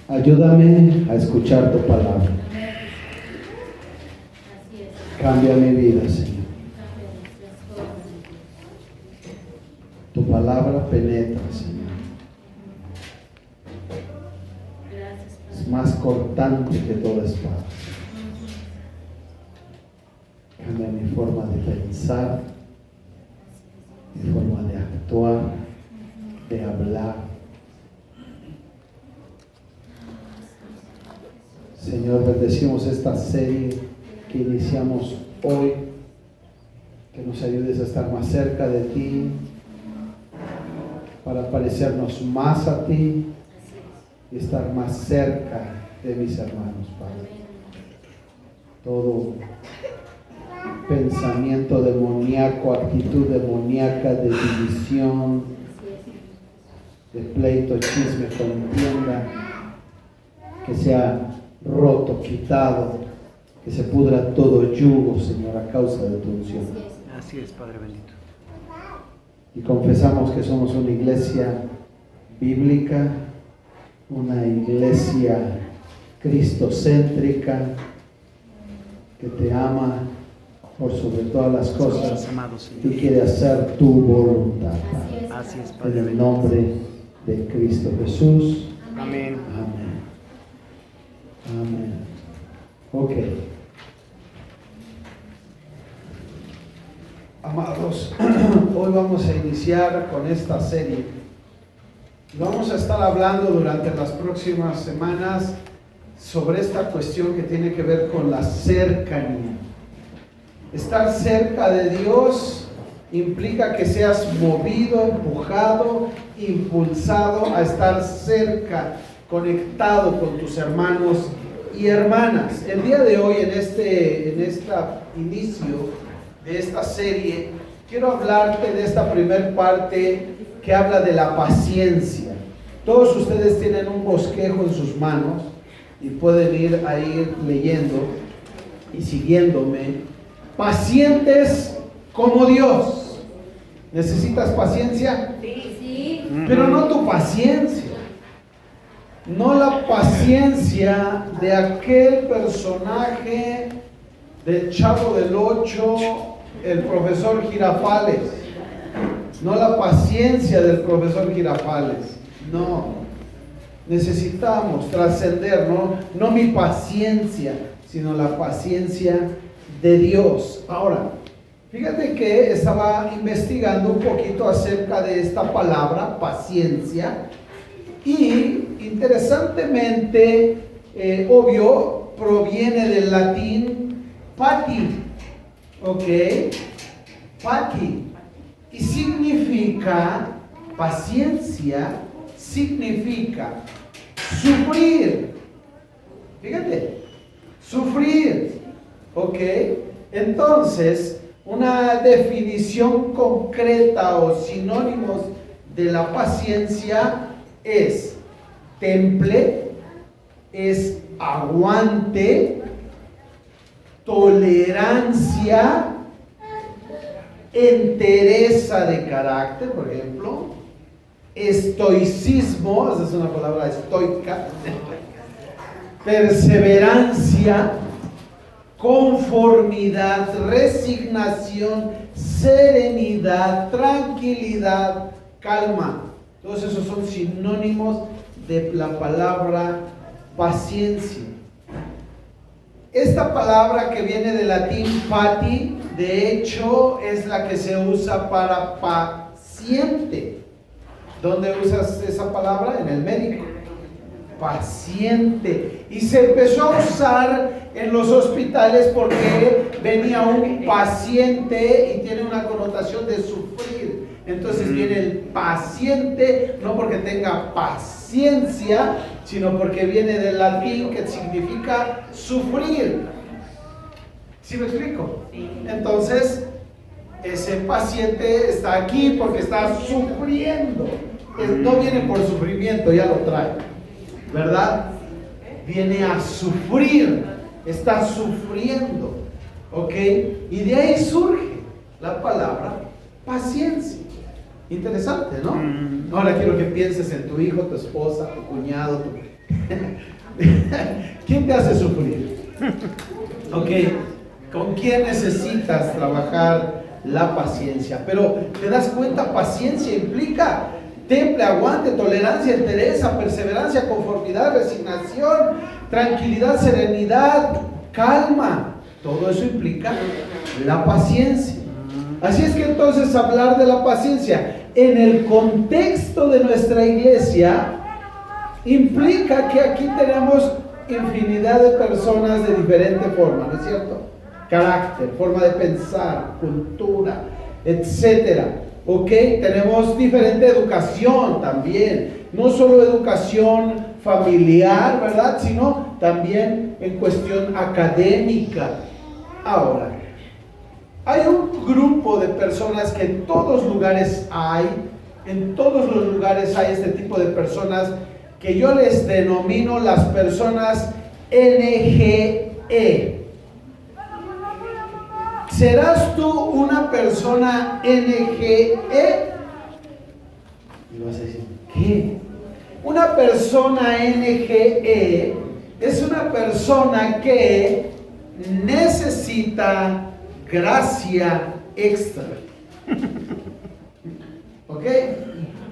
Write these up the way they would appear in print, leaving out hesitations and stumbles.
Ayúdame a escuchar tu palabra. Cambia mi vida, Señor. Tu palabra penetra, Señor. Es más cortante que toda espada. Cambia mi forma de pensar, mi forma de actuar, de hablar. Señor, bendecimos esta serie que iniciamos hoy, que nos ayudes a estar más cerca de ti, para parecernos más a ti y estar más cerca de mis hermanos, Padre. Todo pensamiento demoníaco, actitud demoníaca de división, de pleito, chisme, contienda, que sea roto, quitado, que se pudra todo yugo, Señor, a causa de tu unción. Así es, Padre bendito. Y confesamos que somos una iglesia bíblica, una iglesia cristocéntrica, que te ama por sobre todas las cosas y quiere hacer tu voluntad, Padre. Así es, Padre En el bendito. nombre de Cristo Jesús. Amén. Amén. Amén. Ok. Amados, hoy vamos a iniciar con esta serie. Vamos a estar hablando durante las próximas semanas sobre esta cuestión que tiene que ver con la cercanía. Estar cerca de Dios implica que seas movido, empujado, impulsado a estar cerca, conectado con tus hermanos y hermanas. El día de hoy, en este inicio de esta serie, quiero hablarte de esta primer parte que habla de la paciencia. Todos ustedes tienen un bosquejo en sus manos y pueden ir ahí leyendo y siguiéndome. Pacientes como Dios. ¿Necesitas paciencia? Sí. Pero no tu paciencia. No la paciencia de aquel personaje del Chavo del Ocho, el profesor Girafales. No la paciencia del profesor Girafales. No. Necesitamos trascender, no mi paciencia, sino la paciencia de Dios. Ahora, fíjate que estaba investigando un poquito acerca de esta palabra, paciencia, y interesantemente, obvio, proviene del latín pati, ¿ok? Pati, y significa, paciencia, significa sufrir. Fíjate, sufrir, ¿ok? Entonces, una definición concreta o sinónimos de la paciencia es temple, es aguante, tolerancia, entereza de carácter, por ejemplo, estoicismo, esa es una palabra estoica, perseverancia, conformidad, resignación, serenidad, tranquilidad, calma. Todos esos son sinónimos de la palabra paciencia. Esta palabra que viene del latín pati, de hecho, es la que se usa para paciente. ¿Dónde usas esa palabra? En el médico. Paciente. Y se empezó a usar en los hospitales porque venía un paciente y tiene una connotación de sufrir. Entonces viene el paciente, no porque tenga paciencia, sino porque viene del latín que significa sufrir. ¿Sí me explico? Entonces, ese paciente está aquí porque está sufriendo. No viene por sufrimiento, ya lo trae, ¿verdad? Viene a sufrir, está sufriendo, ¿ok? Y de ahí surge la palabra paciencia. Interesante, ¿no? Ahora quiero que pienses en tu hijo, tu esposa, tu cuñado, ¿quién te hace sufrir? Ok, ¿con quién necesitas trabajar la paciencia? Pero te das cuenta, paciencia implica temple, aguante, tolerancia, entereza, perseverancia, conformidad, resignación, tranquilidad, serenidad, calma. Todo eso implica la paciencia. Así es que entonces hablar de la paciencia en el contexto de nuestra iglesia implica que aquí tenemos infinidad de personas de diferente forma, ¿no es cierto? Carácter, forma de pensar, cultura, etcétera. Ok, tenemos diferente educación también, no solo educación familiar, ¿verdad? Sino también en cuestión académica. Ahora, hay un grupo de personas que en todos lugares hay, en todos los lugares hay este tipo de personas que yo les denomino las personas NGE. ¿Serás tú una persona NGE? Y vas a decir, ¿qué? Una persona NGE es una persona que necesita gracia extra. ¿Ok?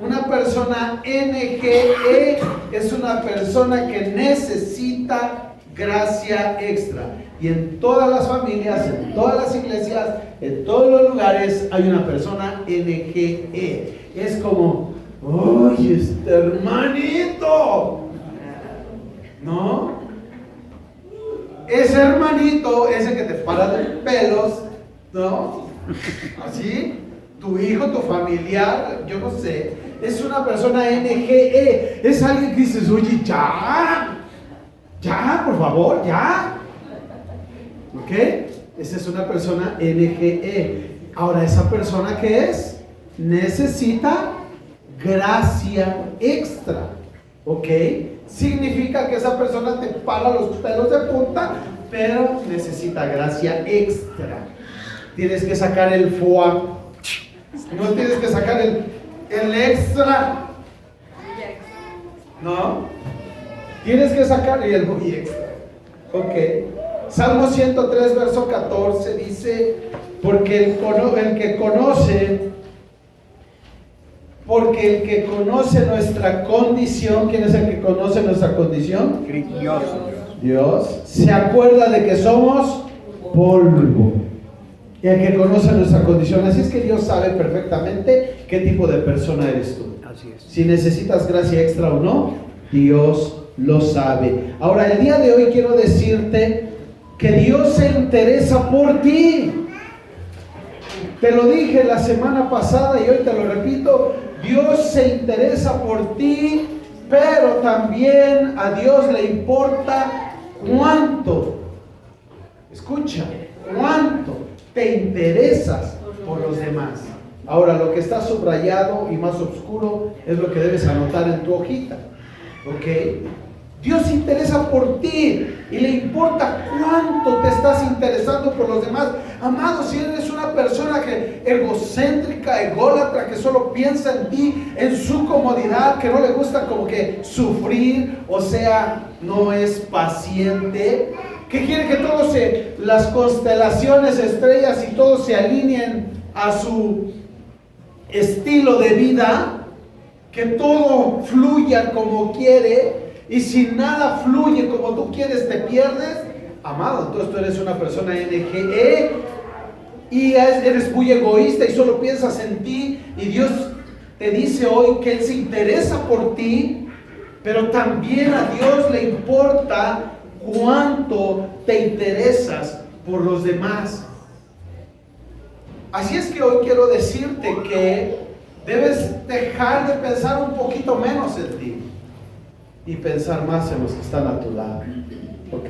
Una persona NGE es una persona que necesita gracia extra. Y en todas las familias, en todas las iglesias, en todos los lugares hay una persona NGE. Es como, ¡oye, este hermanito! ¿No? Ese hermanito, ese que te para de pelos, ¿no? Así, tu hijo, tu familiar, yo no sé, es una persona NGE. Es alguien que dices, oye, ya, por favor, ya. ¿Ok? Esa es una persona NGE. Ahora, ¿esa persona qué es? Necesita gracia extra. ¿Ok? Significa que esa persona te para los pelos de punta, pero necesita gracia extra. Tienes que sacar el foie. No tienes que sacar el extra. ¿No? Tienes que sacar el muy extra. Ok. Salmo 103, verso 14 dice, porque el que conoce nuestra condición, ¿quién es el que conoce nuestra condición? Dios. Se acuerda de que somos polvo. Y el que conoce nuestra condición. Así es que Dios sabe perfectamente qué tipo de persona eres tú. Así es. Si necesitas gracia extra o no, Dios lo sabe. Ahora, el día de hoy quiero decirte que Dios se interesa por ti. Te lo dije la semana pasada y hoy te lo repito. Dios se interesa por ti, pero también a Dios le importa cuánto, escucha, cuánto te interesas por los demás. Ahora, lo que está subrayado y más oscuro es lo que debes anotar en tu hojita. ¿Ok? Dios se interesa por ti y le importa cuánto te estás interesando por los demás. Amado, si eres una persona egocéntrica, ególatra, que solo piensa en ti, en su comodidad, que no le gusta como que sufrir, o sea, no es paciente, que quiere que todos las constelaciones, estrellas y todos se alineen a su estilo de vida, que todo fluya como quiere. Y si nada fluye como tú quieres, te pierdes. Amado, entonces tú eres una persona NGE y eres muy egoísta y solo piensas en ti. Y Dios te dice hoy que Él se interesa por ti, pero también a Dios le importa cuánto te interesas por los demás. Así es que hoy quiero decirte que debes dejar de pensar un poquito menos en ti y pensar más en los que están a tu lado. ¿Ok?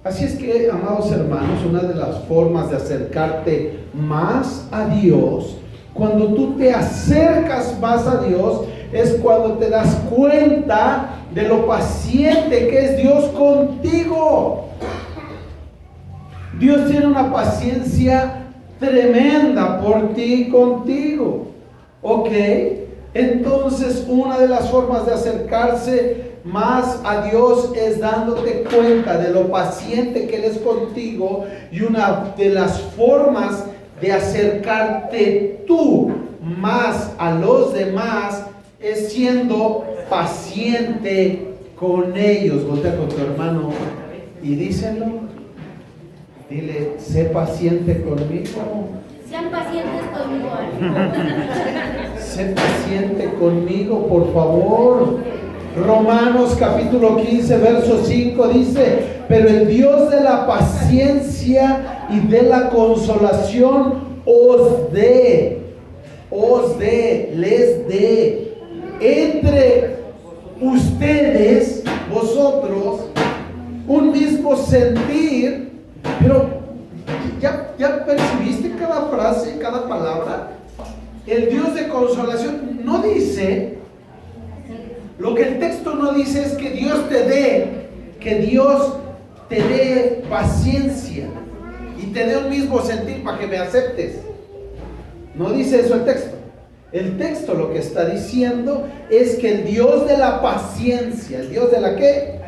Así es que, amados hermanos, una de las formas de acercarte más a Dios, cuando tú te acercas más a Dios, es cuando te das cuenta de lo paciente que es Dios contigo. Dios tiene una paciencia tremenda por ti y contigo. ¿Ok? Entonces, una de las formas de acercarse más a Dios es dándote cuenta de lo paciente que Él es contigo, y una de las formas de acercarte tú más a los demás es siendo paciente con ellos. Voltea con tu hermano y díselo. Dile, sé paciente conmigo. Sean pacientes conmigo. Sé paciente conmigo, por favor. Romanos capítulo 15, verso 5 dice: pero el Dios de la paciencia y de la consolación les dé entre ustedes, vosotros, un mismo sentir. Pero ¿ya percibiste cada frase, cada palabra? El Dios de consolación no dice, lo que el texto no dice es que Dios te dé paciencia y te dé un mismo sentir para que me aceptes. No dice eso el texto. El texto lo que está diciendo es que el Dios de la paciencia, ¿el Dios de la qué?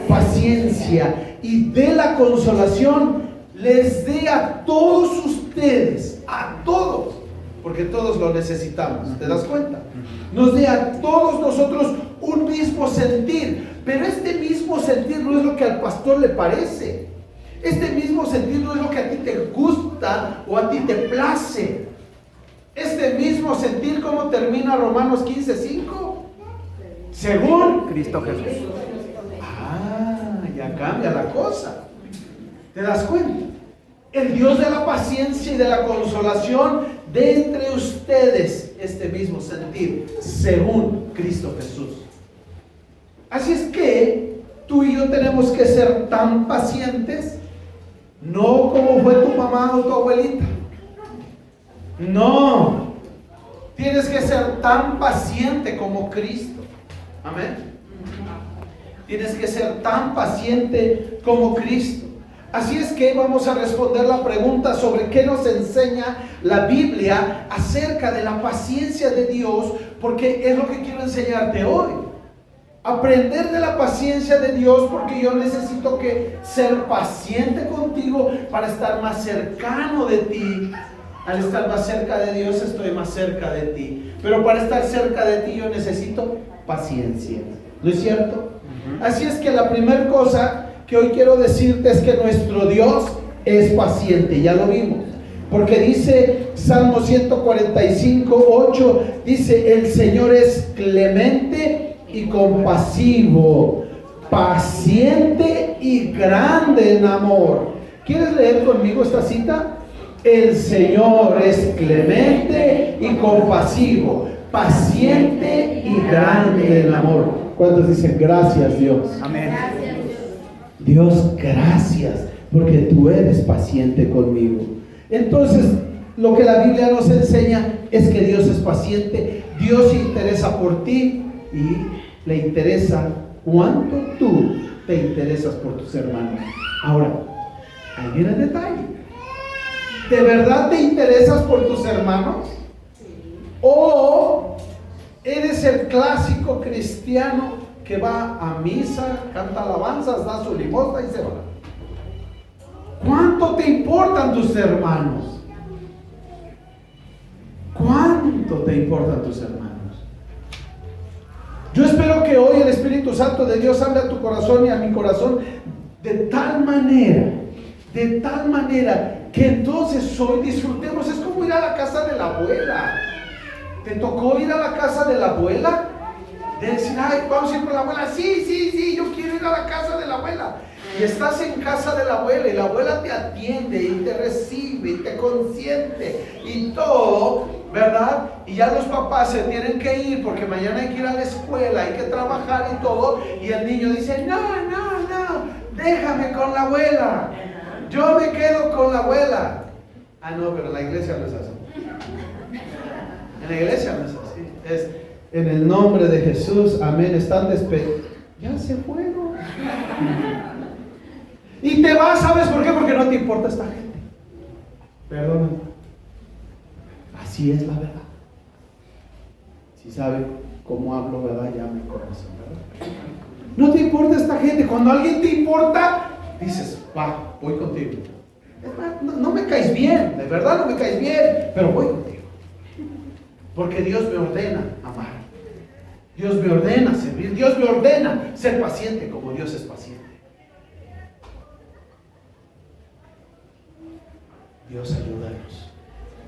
Paciencia y de la consolación les dé a todos ustedes, a todos, porque todos lo necesitamos, ¿te das cuenta? Nos dé a todos nosotros un mismo sentir, pero este mismo sentir no es lo que al pastor le parece. Este mismo sentir no es lo que a ti te gusta o a ti te place. Este mismo sentir, ¿cómo termina Romanos 15:5? Según Cristo Jesús. Ya cambia la cosa. ¿Te das cuenta? El Dios de la paciencia y de la consolación de entre ustedes este mismo sentir, según Cristo Jesús. Así es que tú y yo tenemos que ser tan pacientes, no como fue tu mamá o tu abuelita. No, tienes que ser tan paciente como Cristo. Amén. Tienes que ser tan paciente como Cristo. Así es que vamos a responder la pregunta sobre qué nos enseña la Biblia acerca de la paciencia de Dios, porque es lo que quiero enseñarte hoy. Aprender de la paciencia de Dios, porque yo necesito ser paciente contigo para estar más cercano de ti. Al estar más cerca de Dios, estoy más cerca de ti. Pero para estar cerca de ti, yo necesito paciencia. ¿No es cierto? Así es que la primera cosa que hoy quiero decirte es que nuestro Dios es paciente. Ya lo vimos. Porque dice Salmo 145:8, dice: el Señor es clemente y compasivo, paciente y grande en amor. ¿Quieres leer conmigo esta cita? El Señor es clemente y compasivo, paciente y grande en amor. ¿Cuántos dicen gracias, Dios? Amén. Dios, gracias, porque tú eres paciente conmigo. Entonces, lo que la Biblia nos enseña es que Dios es paciente. Dios se interesa por ti y le interesa cuánto tú te interesas por tus hermanos. Ahora, ahí viene el detalle. ¿De verdad te interesas por tus hermanos? ¿O eres el clásico cristiano que va a misa, canta alabanzas, da su limosna y se va? ¿Cuánto te importan tus hermanos? ¿Cuánto te importan tus hermanos? Yo espero que hoy el Espíritu Santo de Dios hable a tu corazón y a mi corazón de tal manera que entonces hoy disfrutemos. Es como ir a la casa de la abuela. ¿Te tocó ir a la casa de la abuela? De decir, ay, vamos a ir con la abuela. Sí, yo quiero ir a la casa de la abuela. Y estás en casa de la abuela y la abuela te atiende y te recibe y te consiente y todo, ¿verdad? Y ya los papás se tienen que ir porque mañana hay que ir a la escuela, hay que trabajar y todo. Y el niño dice, no, déjame con la abuela. Yo me quedo con la abuela. Ah, no, pero en la iglesia no es así. En la iglesia no es así. Es en el nombre de Jesús, amén. Están despedidos. Ya se fueron. Y te vas, ¿sabes por qué? Porque no te importa esta gente. Perdóname. Así es la verdad. Si sabe cómo hablo, ¿verdad? Ya me conocen, ¿verdad? No te importa esta gente. Cuando alguien te importa, dices, va, voy contigo. No me caes bien, de verdad no me caes bien, pero voy contigo. Porque Dios me ordena amar. Dios me ordena servir. Dios me ordena ser paciente como Dios es paciente. Dios, ayúdanos.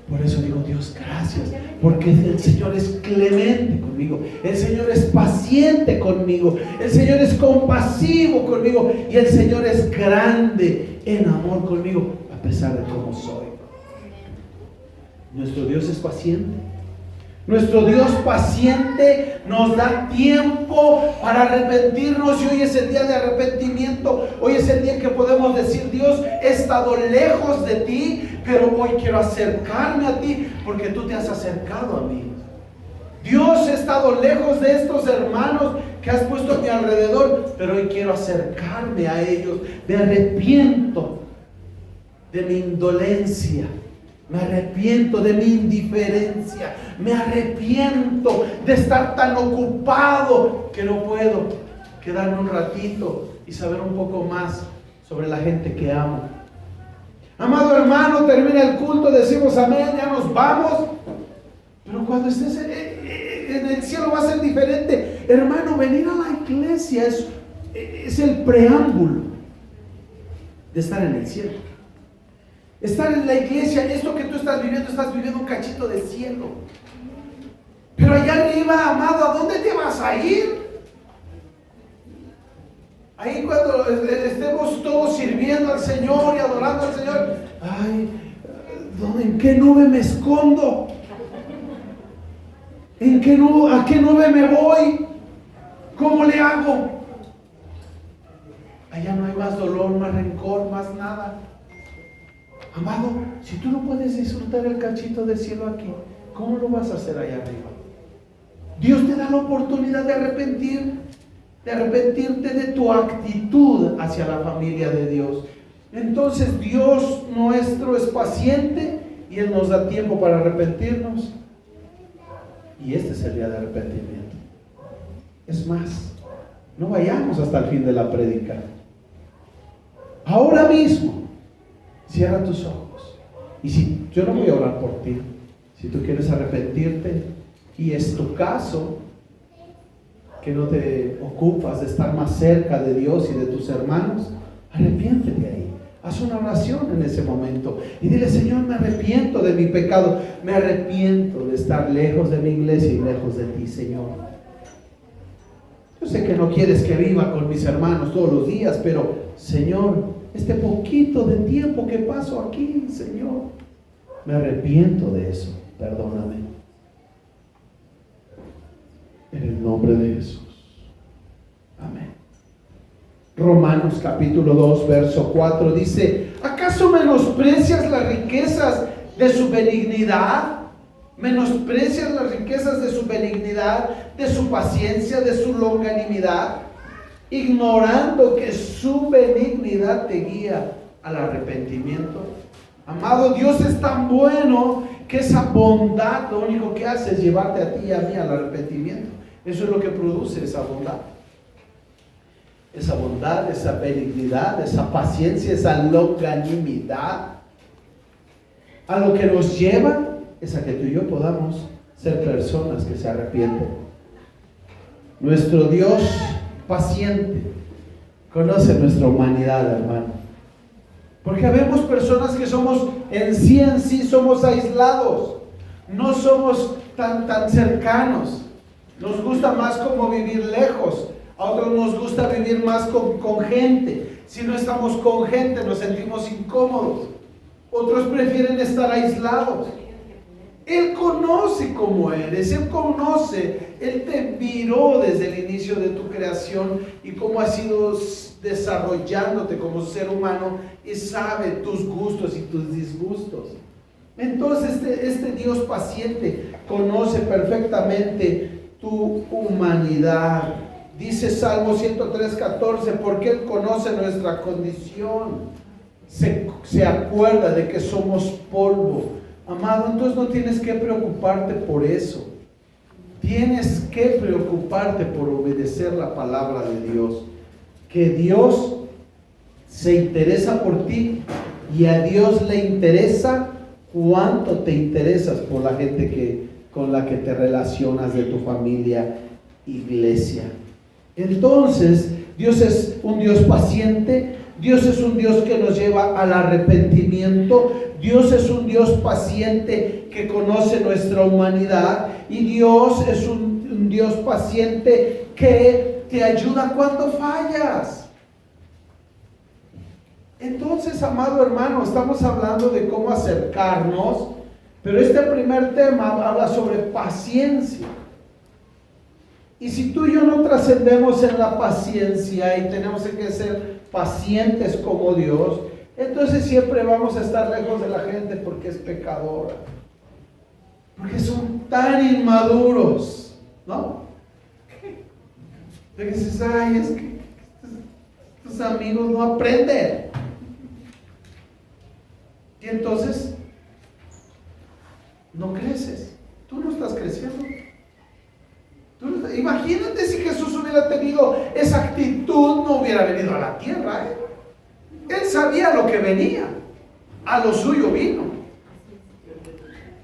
Por eso digo, Dios, gracias, porque el Señor es clemente conmigo, el Señor es paciente conmigo, el Señor es compasivo conmigo y el Señor es grande en amor conmigo, a pesar de cómo soy. Nuestro Dios es paciente. Nuestro Dios paciente nos da tiempo para arrepentirnos y hoy es el día de arrepentimiento. Hoy es el día que podemos decir, Dios, he estado lejos de ti, pero hoy quiero acercarme a ti porque tú te has acercado a mí. Dios, he estado lejos de estos hermanos que has puesto a mi alrededor, pero hoy quiero acercarme a ellos. Me arrepiento de mi indolencia. Me arrepiento de mi indiferencia. Me arrepiento de estar tan ocupado que no puedo quedarme un ratito y saber un poco más sobre la gente que amo. Amado hermano, termina el culto, decimos amén, ya nos vamos. Pero cuando estés en el cielo va a ser diferente. Hermano, venir a la iglesia es el preámbulo de estar en el cielo. Estar en la iglesia, esto que tú estás viviendo un cachito de cielo. Pero allá arriba, amado, ¿a dónde te vas a ir? Ahí cuando estemos todos sirviendo al Señor y adorando al Señor, ay, ¿en qué nube me escondo? ¿A qué nube me voy? ¿Cómo le hago? Allá no hay más dolor, más rencor, más nada. Amado, si tú no puedes disfrutar el cachito de cielo aquí, ¿cómo lo vas a hacer allá arriba? Dios te da la oportunidad de arrepentirte de tu actitud hacia la familia de Dios. Entonces Dios nuestro es paciente y Él nos da tiempo para arrepentirnos. Y este es el día de arrepentimiento. Es más, no vayamos hasta el fin de la prédica. Ahora mismo, cierra tus ojos. Y si yo no voy a orar por ti, si tú quieres arrepentirte y es tu caso, que no te ocupas de estar más cerca de Dios y de tus hermanos, arrepiéntete ahí. Haz una oración en ese momento y dile, Señor, me arrepiento de mi pecado, me arrepiento de estar lejos de mi iglesia y lejos de ti, Señor. Yo sé que no quieres que viva con mis hermanos todos los días, pero Señor, este poquito de tiempo que paso aquí, Señor, me arrepiento de eso, perdóname. En el nombre de Jesús. Amén. Romanos capítulo 2, verso 4 dice, ¿acaso menosprecias las riquezas de su benignidad? ¿Menosprecias las riquezas de su benignidad, de su paciencia, de su longanimidad? Ignorando que su benignidad te guía al arrepentimiento. Amado, Dios es tan bueno que esa bondad lo único que hace es llevarte a ti y a mí al arrepentimiento. Eso es lo que produce esa bondad. Esa bondad, esa benignidad, esa paciencia, esa longanimidad. A lo que nos lleva es a que tú y yo podamos ser personas que se arrepienten. Nuestro Dios paciente conoce nuestra humanidad, hermano, porque habemos personas que somos en sí somos aislados, no somos tan cercanos, nos gusta más como vivir lejos, a otros nos gusta vivir más con gente. Si no estamos con gente nos sentimos incómodos, otros prefieren estar aislados. Él conoce cómo eres, Él conoce, Él te miró desde el inicio de tu creación y cómo has ido desarrollándote como ser humano y sabe tus gustos y tus disgustos. Entonces este Dios paciente conoce perfectamente tu humanidad. Dice Salmo 103:14, porque Él conoce nuestra condición, se acuerda de que somos polvo. Amado, entonces no tienes que preocuparte por eso. tienes que preocuparte por obedecer la palabra de Dios. Que Dios se interesa por ti y a Dios le interesa cuánto te interesas por la gente con la que te relacionas, de tu familia, iglesia. Entonces, Dios es un Dios paciente. Dios es un Dios que nos lleva al arrepentimiento. Dios es un Dios paciente que conoce nuestra humanidad. Y Dios es un Dios paciente que te ayuda cuando fallas. Entonces, amado hermano, estamos hablando de cómo acercarnos, pero este primer tema habla sobre paciencia. Y si tú y yo no trascendemos en la paciencia y tenemos que ser pacientes como Dios, entonces siempre vamos a estar lejos de la gente porque es pecadora. Porque son tan inmaduros, ¿no? Porque dices, ay, es que estos amigos no aprenden. Y entonces no creces. Tú no estás creciendo. Imagínate si Jesús hubiera tenido esa actitud, no hubiera venido a la tierra. Él sabía lo que venía. A lo suyo vino.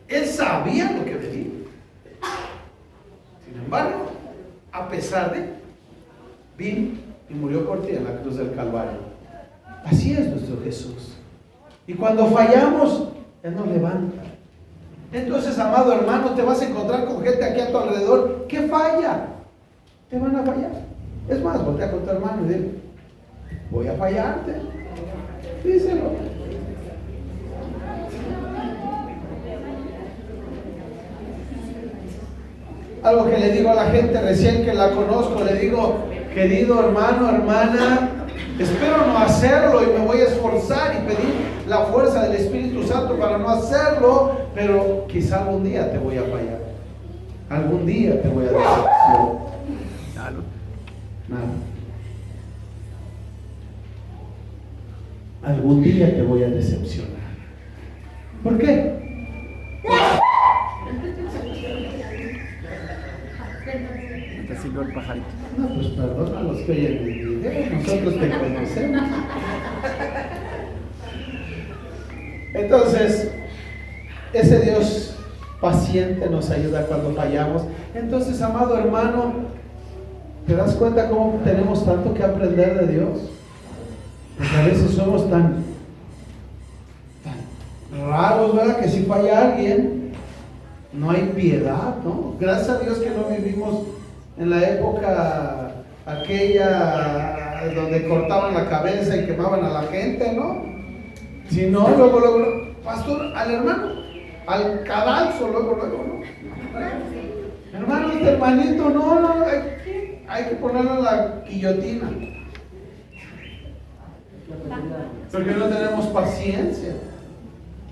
Él sabía lo que venía. Sin embargo, a pesar de, vino y murió por ti en la cruz del Calvario. Así es nuestro Jesús. Y cuando fallamos, Él nos levanta. Entonces, amado hermano, te vas a encontrar con gente aquí a tu alrededor que falla. Te van a fallar. Es más, voltea con tu hermano y dile, voy a fallarte. Díselo. Algo que le digo a la gente recién que la conozco, le digo, querido hermano, hermana, espero no hacerlo y me voy a esforzar y pedir la fuerza del Espíritu Santo para no hacerlo, pero quizá algún día te voy a fallar. Algún día te voy a decepcionar. Nada. Algún día te voy a decepcionar. ¿Por qué? Te silbó el pajarito. No, pues perdona a los que oyen el video, nosotros te conocemos. Entonces, ese Dios paciente nos ayuda cuando fallamos. Entonces, amado hermano, ¿te das cuenta cómo tenemos tanto que aprender de Dios? Porque a veces somos tan raros, ¿verdad? Que si falla alguien, no hay piedad, ¿no? Gracias a Dios que no vivimos en la época aquella donde cortaban la cabeza y quemaban a la gente, ¿no? Si no, luego, pastor, al hermano, al cadalso, luego, ¿no? Hermano, este hermanito, no, hay que ponerle la guillotina. Porque no tenemos paciencia.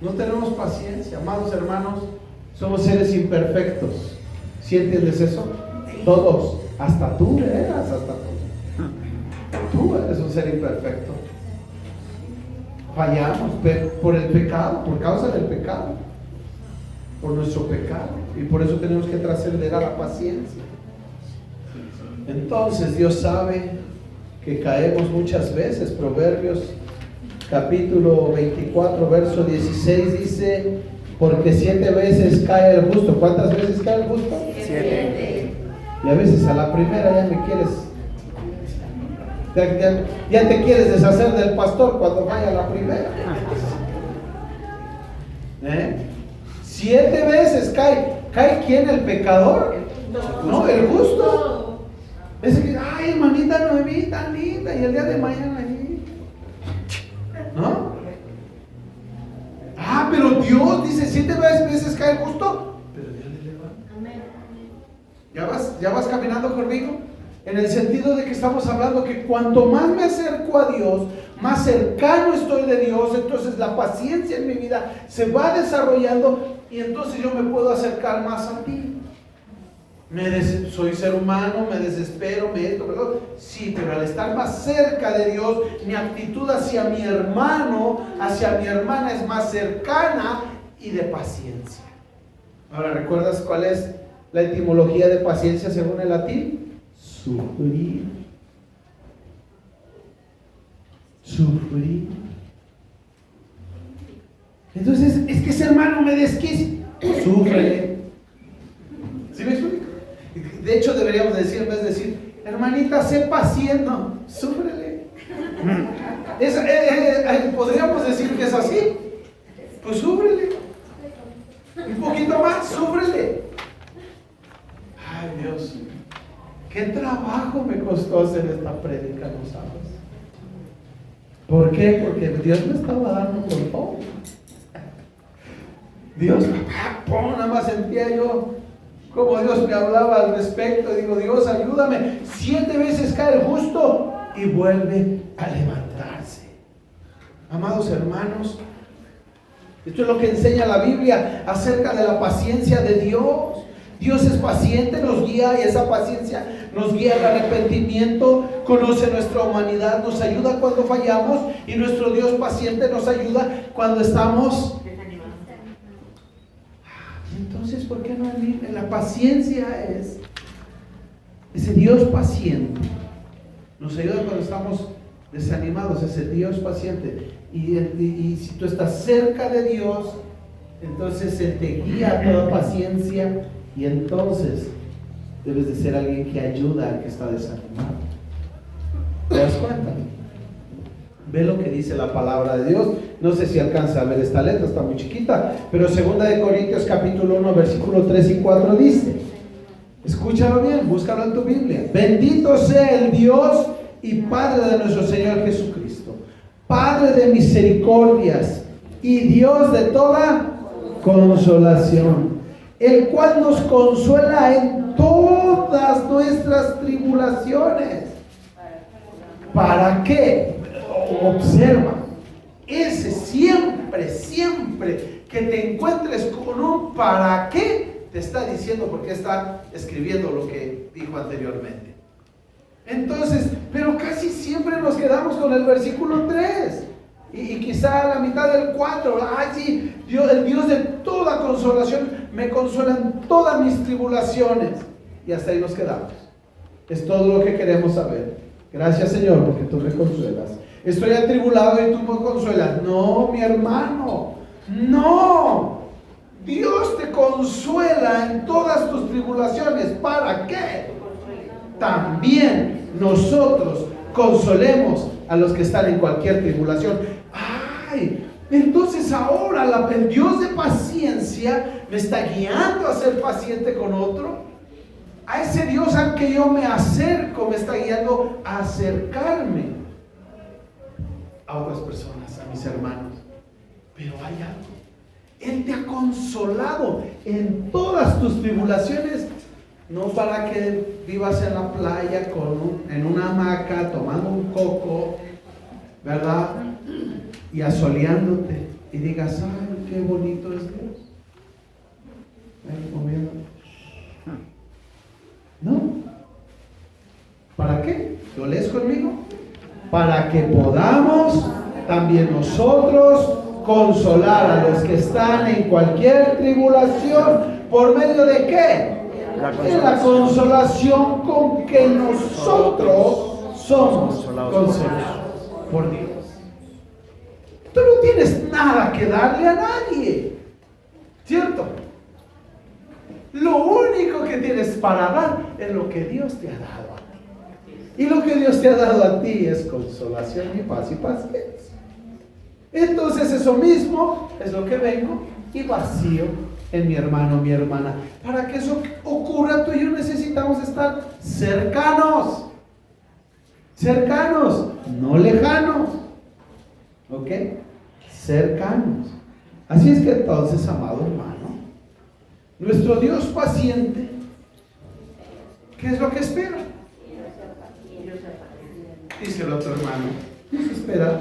No tenemos paciencia, amados hermanos, somos seres imperfectos. ¿Sí entiendes eso? Todos, hasta tú eras, hasta tú. Tú eres un ser imperfecto. Fallamos por el pecado, por causa del pecado, por nuestro pecado, y por eso tenemos que trascender a la paciencia. Entonces Dios sabe que caemos muchas veces. Proverbios capítulo 24 verso 16 dice, porque 7 veces cae el justo. ¿Cuántas veces cae el justo? 7. Y a veces a la primera ya me quieres, ya te quieres deshacer del pastor cuando vaya a la primera. 7 veces cae. ¿Cae quién? ¿El pecador? No, el justo. Es que, ay, hermanita Noemí, tan linda, y el día de mañana ahí, ¿no? Ah, pero Dios dice 7 veces cae el justo, pero Dios le levanta. ¿Ya vas caminando conmigo? En el sentido de que estamos hablando que cuanto más me acerco a Dios, más cercano estoy de Dios, entonces la paciencia en mi vida se va desarrollando y entonces yo me puedo acercar más a ti. Soy ser humano, me desespero, ¿verdad? Sí, pero al estar más cerca de Dios, mi actitud hacia mi hermano, hacia mi hermana es más cercana y de paciencia. Ahora, ¿recuerdas cuál es la etimología de paciencia según el latín? Sufrir. Sufrir. Entonces, es que ese hermano me desquicia. Súfrele. ¿Sí me explico? De hecho, deberíamos decir, en vez de decir, hermanita, sé paciente, no, súfrele. Podríamos decir que es así. Pues súfrele. Un poquito más, súfrele. Ay, Dios, qué trabajo me costó hacer esta prédica, ¿no sabes? ¿Por qué? Porque Dios me estaba dando con todo. Dios, nada más sentía yo como Dios me hablaba al respecto. Digo, Dios, ayúdame. 7 veces cae el justo y vuelve a levantarse. Amados hermanos, esto es lo que enseña la Biblia acerca de la paciencia de Dios. Dios es paciente, nos guía, y esa paciencia nos guía al arrepentimiento, conoce nuestra humanidad, nos ayuda cuando fallamos, y nuestro Dios paciente nos ayuda cuando estamos. Entonces, ¿por qué no en la paciencia es ese Dios paciente? Nos ayuda cuando estamos desanimados, ese Dios paciente. Y si tú estás cerca de Dios, entonces Él te guía a toda paciencia, y entonces debes de ser alguien que ayuda al que está desanimado. ¿Te das cuenta? Ve lo que dice la palabra de Dios. No sé si alcanza a ver esta letra, está muy chiquita, pero 2 Corintios capítulo 1 versículo 3 y 4 dice, escúchalo bien, búscalo en tu Biblia: bendito sea el Dios y Padre de nuestro Señor Jesucristo, Padre de misericordias y Dios de toda consolación, el cual nos consuela en todas nuestras tribulaciones. ¿Para qué? Observa, ese siempre que te encuentres con un para qué, te está diciendo porque está escribiendo lo que dijo anteriormente. Entonces, pero casi siempre nos quedamos con el versículo 3 y quizá la mitad del 4. Ay, sí, Dios, el Dios de toda consolación me consuela en todas mis tribulaciones, y hasta ahí nos quedamos. Es todo lo que queremos saber. Gracias, Señor, porque tú me consuelas. Estoy atribulado y tú me consuelas. No, mi hermano, no. Dios te consuela en todas tus tribulaciones. ¿Para qué? También nosotros consolemos a los que están en cualquier tribulación. Ay, entonces ahora el Dios de paciencia me está guiando a ser paciente con otro. A ese Dios al que yo me acerco me está guiando a acercarme a otras personas, a mis hermanos. Pero hay algo: Él te ha consolado en todas tus tribulaciones, no para que vivas en la playa en una hamaca tomando un coco, ¿verdad? Y asoleándote y digas, ay, qué bonito es Dios. No. ¿Para qué? ¿Lo lees conmigo? Para que podamos también nosotros consolar a los que están en cualquier tribulación. ¿Por medio de qué? De la consolación con que nosotros somos consolados por Dios. Tú no tienes nada que darle a nadie, ¿cierto? Lo único que tienes para dar es lo que Dios te ha dado a ti. Y lo que Dios te ha dado a ti es consolación y paz y paciencia. Entonces eso mismo es lo que vengo y vacío en mi hermano, mi hermana. Para que eso ocurra, tú y yo necesitamos estar cercanos. Cercanos, no lejanos. ¿Ok? Cercanos. Así es que entonces, amado hermano, nuestro Dios paciente, ¿qué es lo que espera? Dice el otro hermano, Dios espera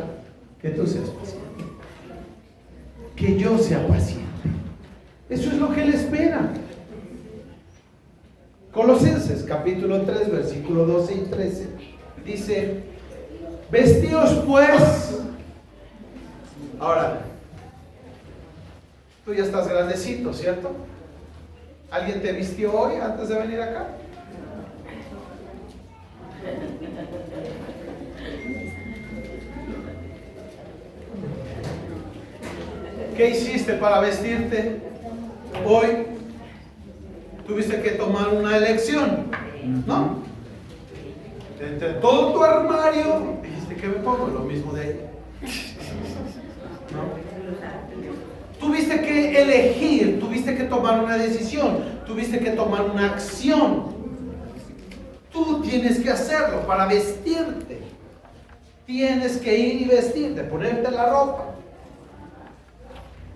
que tú seas paciente, que yo sea paciente. Eso es lo que Él espera. Colosenses capítulo 3 versículo 12 y 13 dice: vestíos pues. Ahora, tú ya estás grandecito, ¿cierto? ¿Alguien te vistió hoy antes de venir acá? ¿Qué hiciste para vestirte hoy? Tuviste que tomar una elección, ¿no? Entre todo tu armario, dijiste que me pongo lo mismo de ahí. ¿No? Tuviste que elegir, tuviste que tomar una decisión, tuviste que tomar una acción. Tú tienes que hacerlo para vestirte. Tienes que ir y vestirte, ponerte la ropa.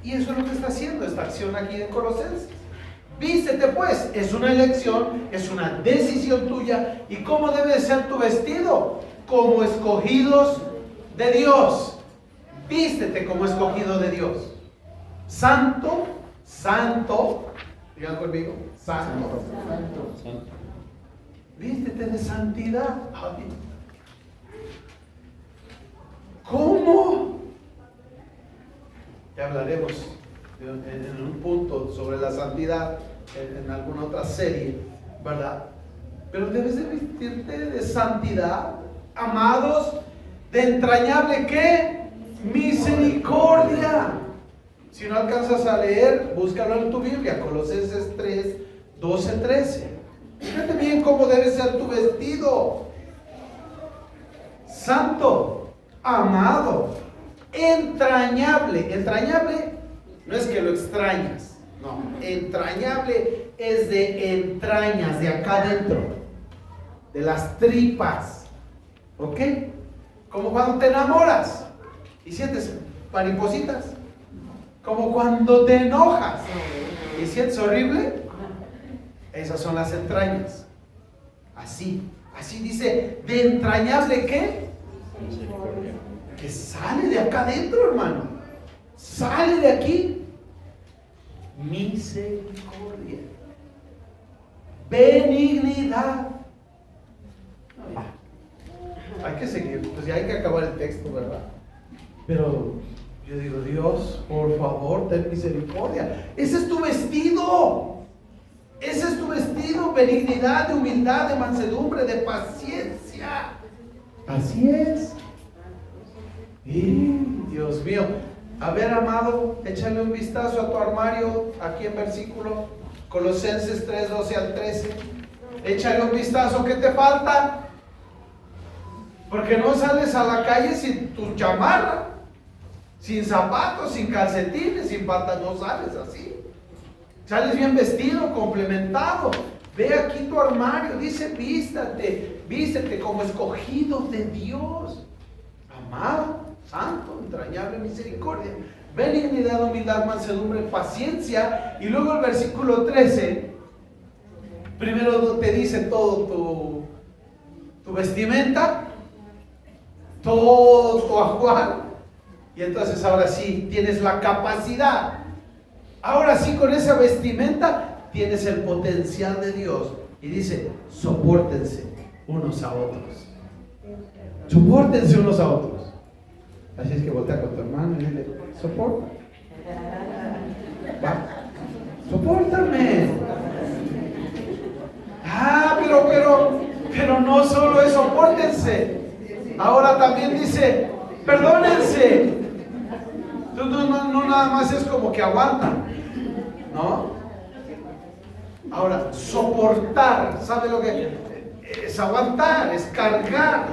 Y eso es lo que está haciendo esta acción aquí en Colosenses. Vístete pues, es una elección, es una decisión tuya. ¿Y cómo debe ser tu vestido? Como escogidos de Dios. Vístete como escogido de Dios. Santo, santo, digan conmigo, santo. Vístete de santidad. ¿Cómo? Ya hablaremos en un punto sobre la santidad en alguna otra serie, ¿verdad? Pero debes de vestirte de santidad, amados, de entrañable ¿qué? Misericordia. Si no alcanzas a leer, búscalo en tu Biblia, Colosenses 3, 12, 13. Fíjate bien cómo debe ser tu vestido. Santo, amado, entrañable. Entrañable no es que lo extrañas, no. Entrañable es de entrañas, de acá adentro, de las tripas. ¿Ok? Como cuando te enamoras y sientes maripositas. Como cuando te enojas y sientes horrible. Esas son las entrañas. Así dice, de entrañable ¿qué? Que sale de acá adentro, hermano. Sale de aquí. Misericordia. Benignidad. Hay que seguir, pues ya hay que acabar el texto, ¿verdad? Pero yo digo, Dios, por favor, ten misericordia. Ese es tu vestido. Ese es tu vestido, benignidad, de humildad, de mansedumbre, de paciencia. Así es. Y Dios mío, a ver, amado, échale un vistazo a tu armario, aquí en versículo Colosenses 3, 12 al 13. Échale un vistazo, ¿qué te falta? Porque no sales a la calle sin tu chamarra, sin zapatos, sin calcetines, sin pantalón, no sales así. Sales bien vestido, complementado. Ve aquí tu armario, dice vístete como escogido de Dios. Amado, santo, entrañable misericordia, benignidad, humildad, mansedumbre, paciencia. Y luego el versículo 13, primero te dice todo tu vestimenta, todo tu ajuar. Y entonces ahora sí tienes la capacidad. Ahora sí, con esa vestimenta tienes el potencial de Dios. Y dice, sopórtense unos a otros. Sopórtense unos a otros. Así es que voltea con tu hermano y dile, soporta. Va. Sopórtame. Pero no solo es sopórtense. Ahora también dice, perdónense. No nada más es como que aguantan, ¿no? Ahora, soportar, ¿sabe lo que es aguantar? Es cargar.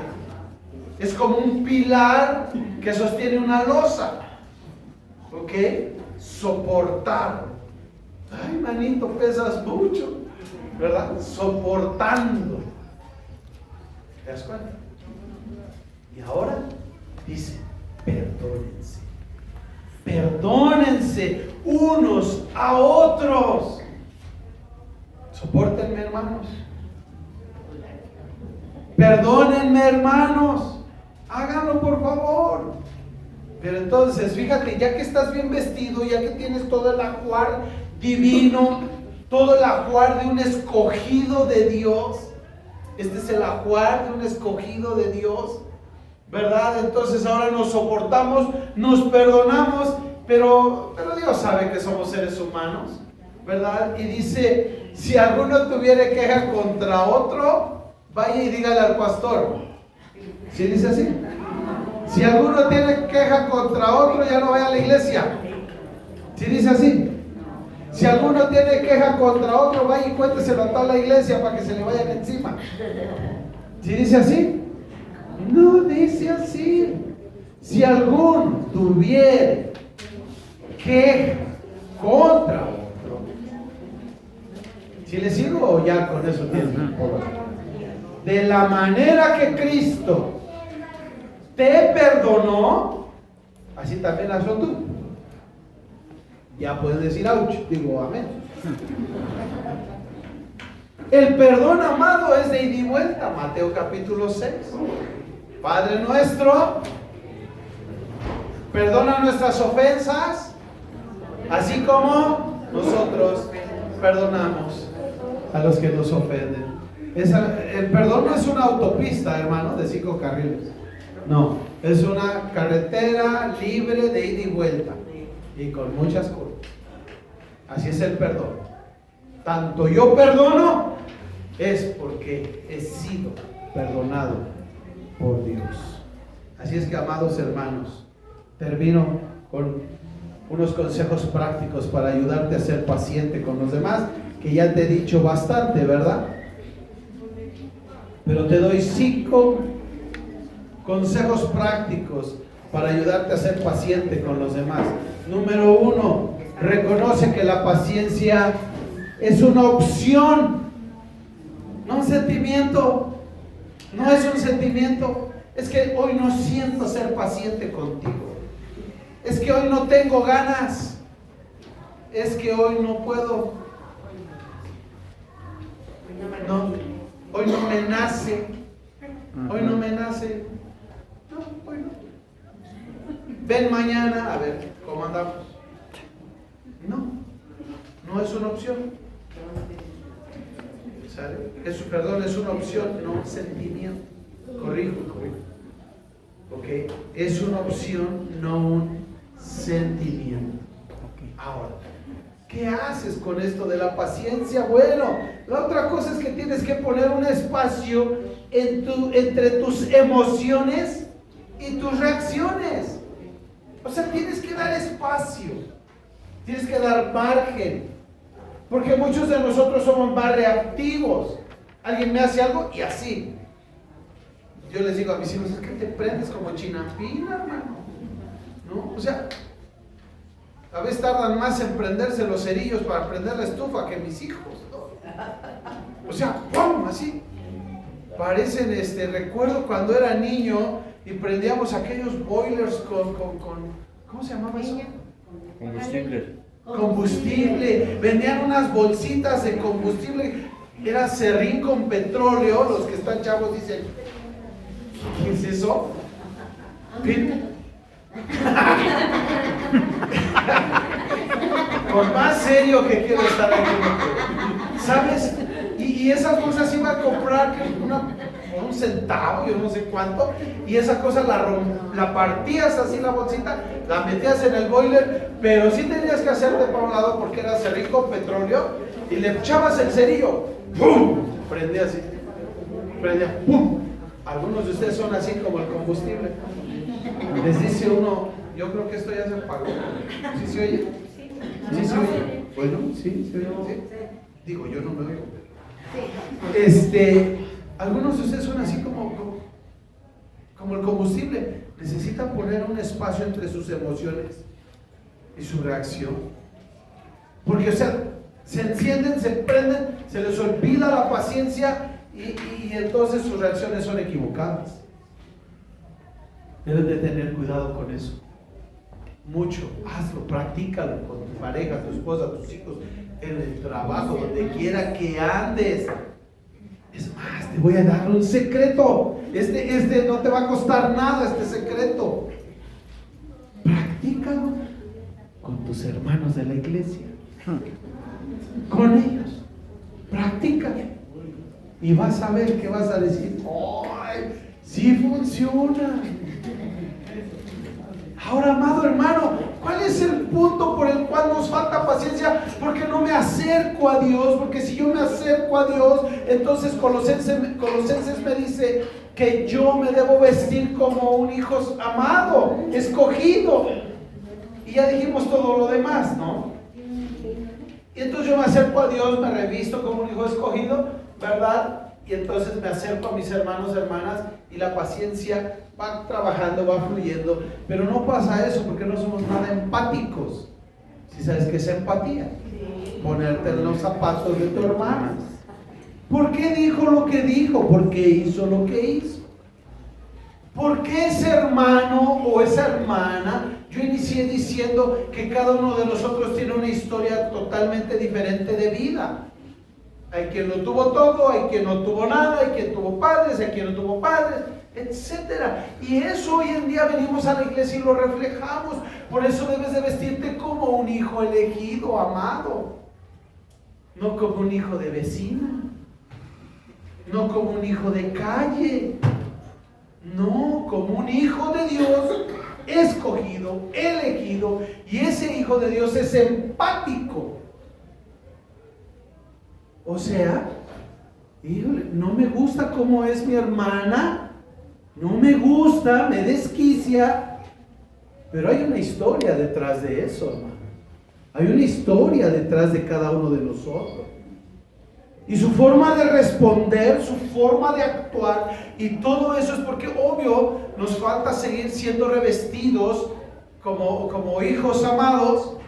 Es como un pilar que sostiene una losa. ¿Ok? Soportar. Ay, manito, pesas mucho, ¿verdad? Soportando. ¿Te das cuenta? Y ahora dice, perdónense. Perdónense unos a otros. Sopórtenme, hermanos. Perdónenme, hermanos. Háganlo, por favor. Pero entonces, fíjate, ya que estás bien vestido, ya que tienes todo el ajuar divino, todo el ajuar de un escogido de Dios. Este es el ajuar de un escogido de Dios, ¿verdad? Entonces ahora nos soportamos, nos perdonamos, pero Dios sabe que somos seres humanos. ¿verdad? Y dice, si alguno tuviere queja contra otro, vaya y dígale al pastor. ¿Sí dice así? Si alguno tiene queja contra otro, ya no vaya a la iglesia. ¿Sí dice así? Si alguno tiene queja contra otro, vaya y cuénteselo a toda la iglesia para que se le vayan encima. ¿Sí dice así? No dice así. Si alguno tuviere queja contra otro. ¿Sí le sigo o ya con eso tiene? De la manera que Cristo te perdonó, así también hazlo tú. Ya puedes decir ouch, digo amén. El perdón, amado, es de ida y vuelta. Mateo capítulo 6. Padre nuestro, perdona nuestras ofensas, así como nosotros perdonamos a los que nos ofenden. El perdón no es una autopista, hermano, de 5 carriles. No, es una carretera libre de ida y vuelta y con muchas curvas. Así es el perdón. Tanto yo perdono es porque he sido perdonado por Dios. Así es que, amados hermanos, termino con unos consejos prácticos para ayudarte a ser paciente con los demás, que ya te he dicho bastante, ¿verdad? Pero te doy 5 consejos prácticos para ayudarte a ser paciente con los demás. Número 1, reconoce que la paciencia es una opción, no un sentimiento. No es un sentimiento. Es que hoy no siento ser paciente contigo. Es que hoy no tengo ganas. Es que hoy no puedo. No, hoy no me nace. Hoy no me nace. No, hoy no. Ven mañana a ver cómo andamos. No es una opción. ¿Sale? Perdón, es una opción, no un sentimiento. Corrijo. ¿Ok? Es una opción, no un sentimiento. Ahora, ¿qué haces con esto de la paciencia? Bueno, la otra cosa es que tienes que poner un espacio entre tus emociones y tus reacciones. O sea, tienes que dar espacio, tienes que dar margen, porque muchos de nosotros somos más reactivos. Alguien me hace algo y así. Yo les digo a mis hijos, es que te prendes como chinampina, hermano. ¿No? O sea, a veces tardan más en prenderse los cerillos para prender la estufa que mis hijos, ¿no? O sea, ¡pum! Así. Parecen, recuerdo cuando era niño y prendíamos aquellos boilers con ¿cómo se llamaba eso? Combustible. Vendían unas bolsitas de combustible. Era serrín con petróleo. Los que están chavos dicen, ¿qué es eso? Por más serio que quiero estar aquí, ¿sabes? Y esas cosas iba a comprar por un centavo, yo no sé cuánto, y esa cosa la partías así la bolsita, la metías en el boiler, pero sí tenías que hacerte para un lado porque era serrín con petróleo, y le echabas el cerillo, ¡pum! Prendía así, prendía, ¡pum! Algunos de ustedes son así como el combustible. Les dice uno, yo creo que esto ya se apagó. ¿Sí se oye? ¿Sí se oye? Bueno, sí, se oye. ¿Sí? Digo, yo no me oigo. Algunos de ustedes son así como el combustible. Necesitan poner un espacio entre sus emociones y su reacción. Porque, o sea, se encienden, se prenden, se les olvida la paciencia y entonces sus reacciones son equivocadas. Debes de tener cuidado con eso. Mucho, hazlo, practícalo con tu pareja, tu esposa, tus hijos, en el trabajo, donde quiera que andes. Es más, te voy a dar un secreto. No te va a costar nada este secreto. Practícalo con tus hermanos de la iglesia. Con ellos. Practícalo. Y vas a ver que vas a decir, ¡ay! Sí funciona. Ahora, amado hermano, ¿Cuál es el punto por el cual nos falta paciencia? Porque no me acerco a Dios, porque si yo me acerco a Dios, entonces Colosenses me dice que yo me debo vestir como un hijo amado, escogido. Y ya dijimos todo lo demás, ¿no? Y entonces yo me acerco a Dios, me revisto como un hijo escogido, ¿verdad? Y entonces me acerco a mis hermanos, hermanas, y la paciencia va trabajando, va fluyendo. Pero no pasa eso porque no somos nada empáticos. ¿Sí sabes qué es empatía? Ponerte en los zapatos de tu hermana. ¿Por qué dijo lo que dijo? ¿Por qué hizo lo que hizo? ¿Por qué ese hermano o esa hermana? Yo inicié diciendo que cada uno de nosotros tiene una historia totalmente diferente de vida. Hay quien lo tuvo todo, hay quien no tuvo nada, hay quien tuvo padres, hay quien no tuvo padres, etcétera. Y eso hoy en día venimos a la iglesia y lo reflejamos. Por eso debes de vestirte como un hijo elegido, amado. No como un hijo de vecina. No como un hijo de calle. No, como un hijo de Dios, escogido, elegido. Y ese hijo de Dios es empático. O sea, híjole, no me gusta cómo es mi hermana, no me gusta, me desquicia, pero hay una historia detrás de eso, hermano. Hay una historia detrás de cada uno de nosotros. Y su forma de responder, su forma de actuar, y todo eso es porque, obvio, nos falta seguir siendo revestidos como hijos amados,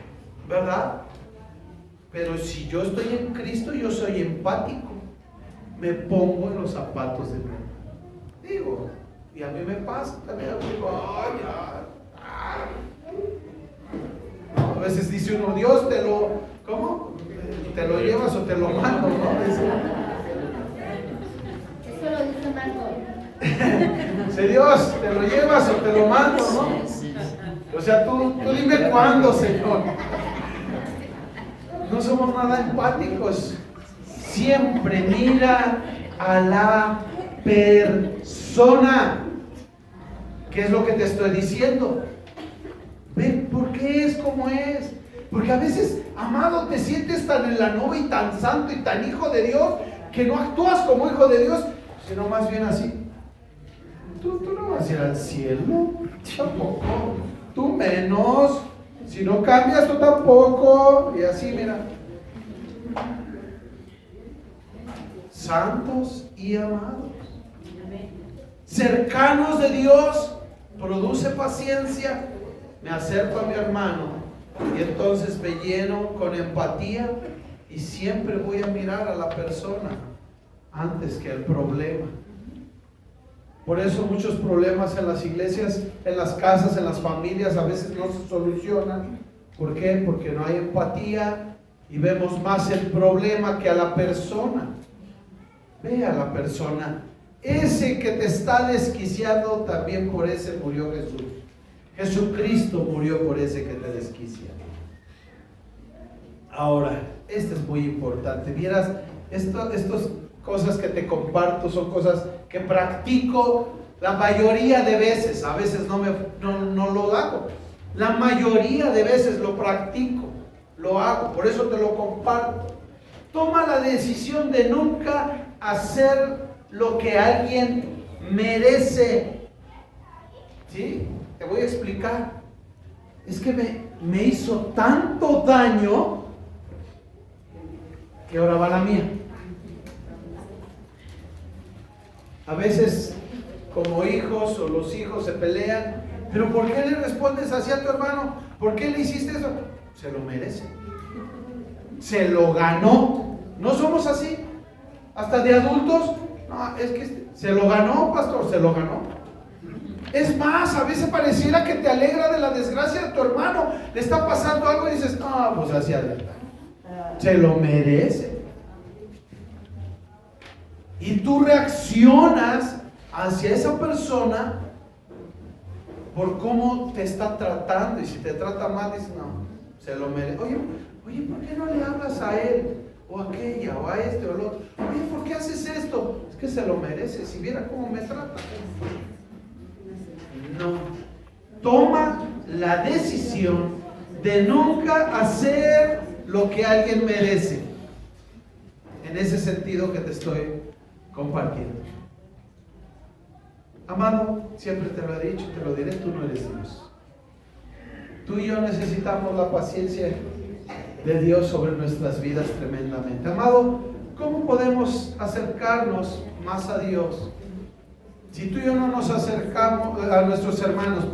¿verdad? Pero si yo estoy en Cristo, yo soy empático. Me pongo en los zapatos de mi hermano. Digo, y a mí me pasa también. Digo, a veces dice uno, Dios te lo, ¿cómo? ¿Te lo llevas o te lo mando? ¿No? Eso lo dice Marco. Si Dios, ¿te lo llevas o te lo mando? ¿No? O sea, tú dime cuándo, Señor. No somos nada empáticos. Siempre mira a la persona. ¿Qué es lo que te estoy diciendo? Ve, ¿por qué es como es? Porque a veces, amado, te sientes tan en la nube y tan santo y tan hijo de Dios que no actúas como hijo de Dios, sino más bien así. Tú no vas a ir al cielo, tampoco. Tú menos. Si no cambias, tú tampoco. Y así, mira. Santos y amados. Cercanos de Dios. Produce paciencia. Me acerco a mi hermano. Y entonces me lleno con empatía. Y siempre voy a mirar a la persona antes que el problema. Por eso muchos problemas en las iglesias, en las casas, en las familias a veces no se solucionan. ¿Por qué? Porque no hay empatía y vemos más el problema que a la persona. Ve a la persona. Ese que te está desquiciando, también por ese murió Jesús. Jesucristo murió por ese que te desquicia. Ahora, esto es muy importante. Vieras, estos cosas que te comparto son cosas que practico la mayoría de veces. A veces no lo hago. La mayoría de veces lo practico, lo hago. Por eso te lo comparto. Toma la decisión de nunca hacer lo que alguien merece. ¿Sí? Te voy a explicar. Es que me hizo tanto daño que ahora va la mía. A veces, como hijos o los hijos se pelean, pero ¿por qué le respondes así a tu hermano? ¿Por qué le hiciste eso? Se lo merece. Se lo ganó. ¿No somos así? Hasta de adultos. No, es que se lo ganó, pastor, se lo ganó. Es más, a veces pareciera que te alegra de la desgracia de tu hermano. Le está pasando algo y dices, no, pues así adelante. Se lo merece. Y tú reaccionas hacia esa persona por cómo te está tratando. Y si te trata mal, dices, no, se lo merece. Oye, ¿por qué no le hablas a él? O a aquella, o a este, o al otro. Oye, ¿por qué haces esto? Es que se lo merece. Si viera cómo me trata. No. Toma la decisión de nunca hacer lo que alguien merece. En ese sentido que te estoy compartiendo. Amado, siempre te lo he dicho, te lo diré, tú no eres Dios. Tú y yo necesitamos la paciencia de Dios sobre nuestras vidas tremendamente. Amado, ¿cómo podemos acercarnos más a Dios? Si tú y yo no nos acercamos a nuestros hermanos,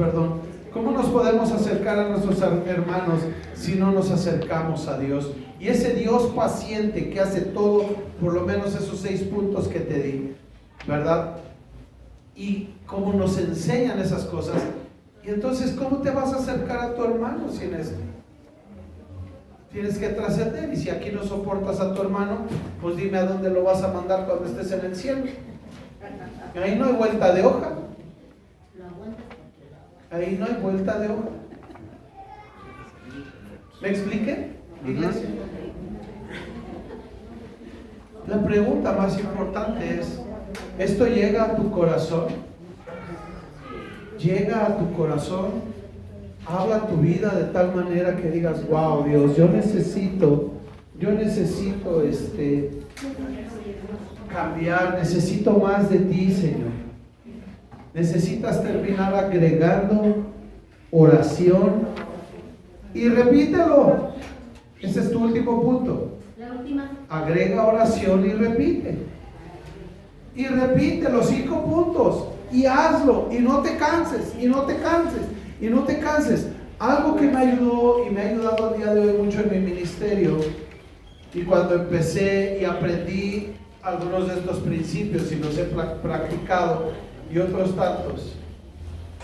¿cómo nos podemos acercar a nuestros hermanos si no nos acercamos a Dios? Y ese Dios paciente que hace todo, por lo menos esos 6 puntos que te di, ¿verdad? Y cómo nos enseñan esas cosas. Y entonces, ¿cómo te vas a acercar a tu hermano sin esto? Tienes que trascender. Y si aquí no soportas a tu hermano, pues dime a dónde lo vas a mandar cuando estés en el cielo. Ahí no hay vuelta de hoja. Ahí no hay vuelta de hoja. ¿Me expliqué, iglesia? La pregunta más importante es, ¿esto llega a tu corazón? ¿Llega a tu corazón? Habla tu vida de tal manera que digas, wow, Dios, yo necesito cambiar, necesito más de ti, Señor. Necesitas terminar agregando oración y repítelo. Ese es tu último punto. La última. Agrega oración y repite. Y repite los 5 puntos. Y hazlo. Y no te canses. Y no te canses. Y no te canses. Algo que me ayudó y me ha ayudado al día de hoy mucho en mi ministerio. Y cuando empecé y aprendí algunos de estos principios y los he practicado y otros tantos,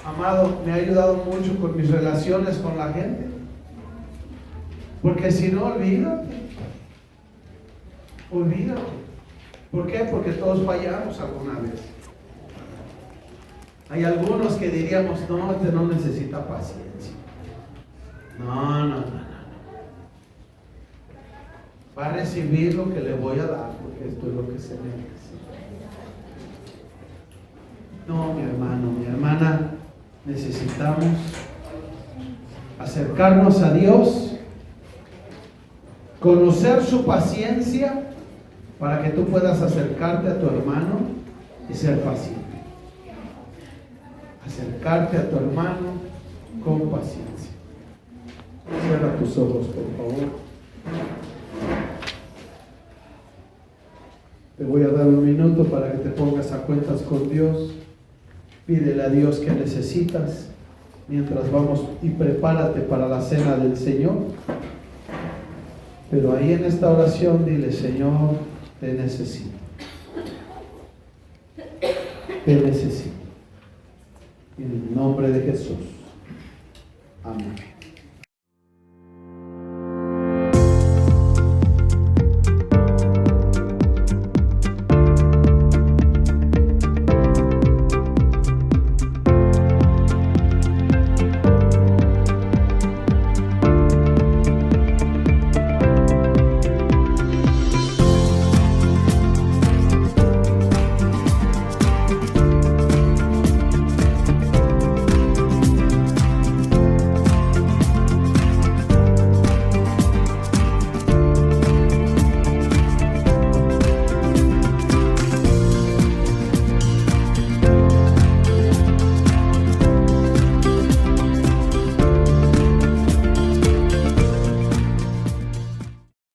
amado, me ha ayudado mucho con mis relaciones con la gente. Porque si no, olvídate. ¿Por qué? Porque todos fallamos alguna vez. Hay algunos que diríamos, no, este no necesita paciencia. No. Va a recibir lo que le voy a dar, porque esto es lo que se merece. No, mi hermano, mi hermana, necesitamos acercarnos a Dios, conocer su paciencia para que tú puedas acercarte a tu hermano y ser paciente. Acercarte a tu hermano con paciencia. Cierra tus ojos, por favor. Te voy a dar un minuto para que te pongas a cuentas con Dios. Pídele a Dios que necesitas mientras vamos, y prepárate para la cena del Señor. Pero ahí en esta oración dile, Señor, te necesito. Te necesito. En el nombre de Jesús. Amén.